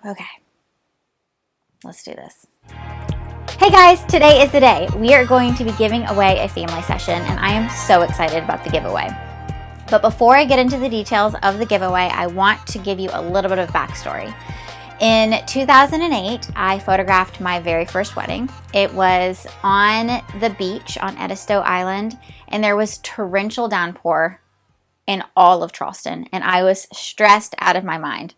Okay, let's do this. Hey guys, today is the day. We are going to be giving away a family session, and I am so excited about the giveaway. But before I get into the details of the giveaway, I want to give you a little bit of backstory. In 2008, I photographed my very first wedding. It was on the beach on Edisto Island, and there was torrential downpour in all of Charleston, and I was stressed out of my mind.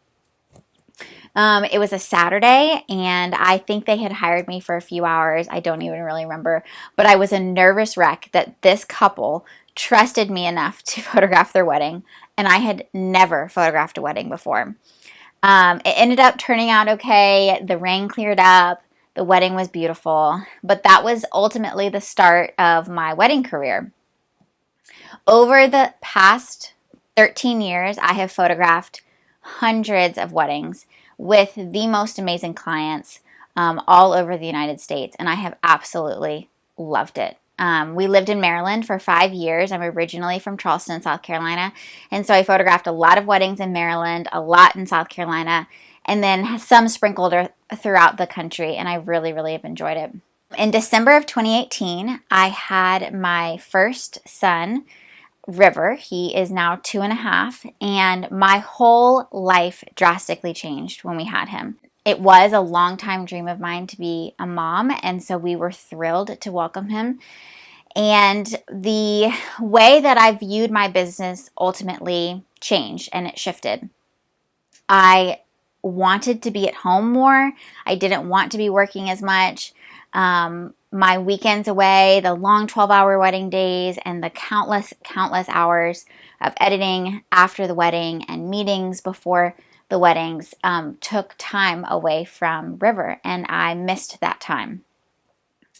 It was a Saturday, and I think they had hired me for a few hours. I don't even really remember, but I was a nervous wreck that this couple trusted me enough to photograph their wedding, and I had never photographed a wedding before. It ended up turning out okay. The rain cleared up. The wedding was beautiful, but that was ultimately the start of my wedding career. Over the past 13 years, I have photographed hundreds of weddings with the most amazing clients all over the United States, and I have absolutely loved it. We lived in Maryland for 5 years. I'm originally from Charleston, South Carolina, and so I photographed a lot of weddings in Maryland, a lot in South Carolina, and then some sprinkled throughout the country, and I really, really have enjoyed it. In December of 2018, I had my first son, River. He is now 2.5, and my whole life drastically changed when we had him. It was a long time dream of mine to be a mom, and so we were thrilled to welcome him. And the way that I viewed my business ultimately changed, and it shifted. I wanted to be at home more. I didn't want to be working as much. My weekends away, the long 12-hour wedding days, and the countless hours of editing after the wedding and meetings before the weddings took time away from River, and I missed that time.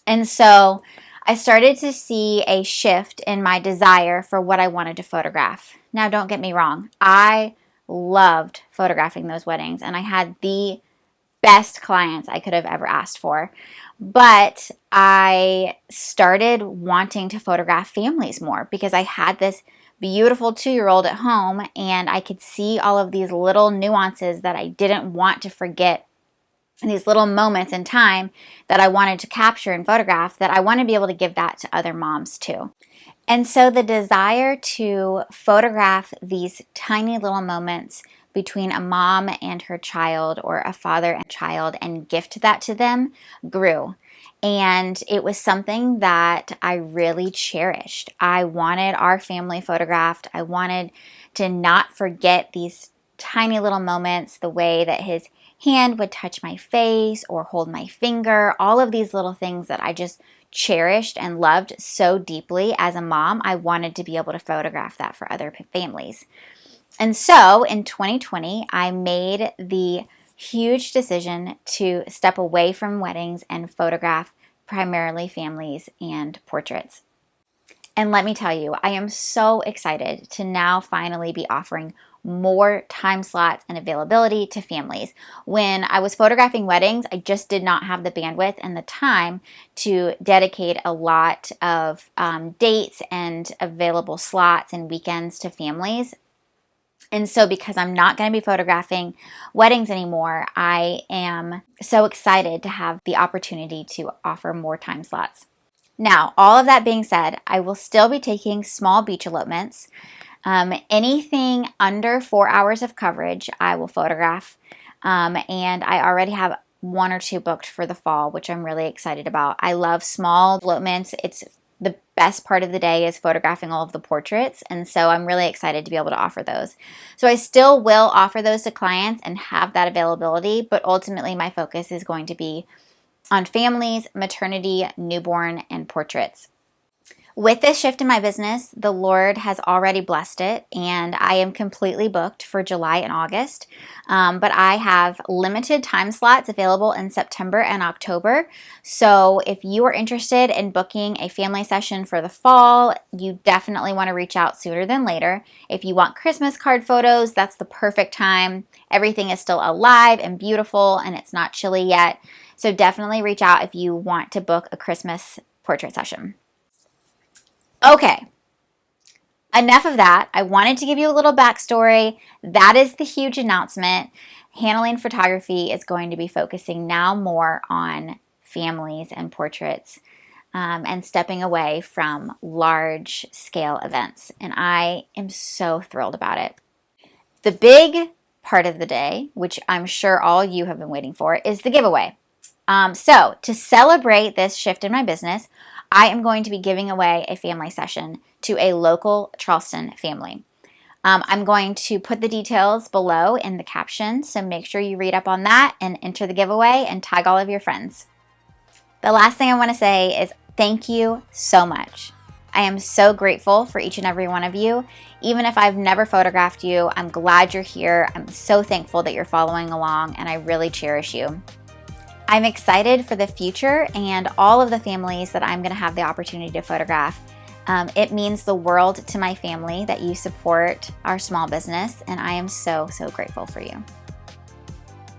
And so I started to see a shift in my desire for what I wanted to photograph. Now, don't get me wrong. I loved photographing those weddings, and I had the best clients I could have ever asked for. But I started wanting to photograph families more because I had this beautiful 2-year-old at home, and I could see all of these little nuances that I didn't want to forget, and these little moments in time that I wanted to capture and photograph, that I want to be able to give that to other moms too. And so the desire to photograph these tiny little moments between a mom and her child, or a father and child, and gift that to them grew. And it was something that I really cherished. I wanted our family photographed. I wanted to not forget these tiny little moments, the way that his hand would touch my face or hold my finger, all of these little things that I just cherished and loved so deeply as a mom. I wanted to be able to photograph that for other families. And so in 2020, I made the huge decision to step away from weddings and photograph primarily families and portraits. And let me tell you, I am so excited to now finally be offering more time slots and availability to families. When I was photographing weddings, I just did not have the bandwidth and the time to dedicate a lot of dates and available slots and weekends to families. And so because I'm not going to be photographing weddings anymore, I am so excited to have the opportunity to offer more time slots. Now, all of that being said, I will still be taking small beach elopements. Anything under 4 hours of coverage, I will photograph. And I already have 1 or 2 booked for the fall, which I'm really excited about. I love small elopements. It's the best part of the day is photographing all of the portraits, and so I'm really excited to be able to offer those. So I still will offer those to clients and have that availability, but ultimately my focus is going to be on families, maternity, newborn, and portraits. With this shift in my business, the Lord has already blessed it, and I am completely booked for July and August. But I have limited time slots available in September and October. So if you are interested in booking a family session for the fall, you definitely want to reach out sooner than later. If you want Christmas card photos, that's the perfect time. Everything is still alive and beautiful, and it's not chilly yet. So definitely reach out if you want to book a Christmas portrait session. Okay, enough of that. I wanted to give you a little backstory. That is the huge announcement. Handling Photography is going to be focusing now more on families and portraits, and stepping away from large scale events. And I am so thrilled about it. The big part of the day, which I'm sure all you have been waiting for, is the giveaway. So to celebrate this shift in my business, I am going to be giving away a family session to a local Charleston family. I'm going to put the details below in the caption, so make sure you read up on that and enter the giveaway and tag all of your friends. The last thing I want to say is thank you so much. I am so grateful for each and every one of you. Even if I've never photographed you, I'm glad you're here. I'm so thankful that you're following along, and I really cherish you. I'm excited for the future and all of the families that I'm going to have the opportunity to photograph. It means the world to my family that you support our small business, and I am so, so grateful for you.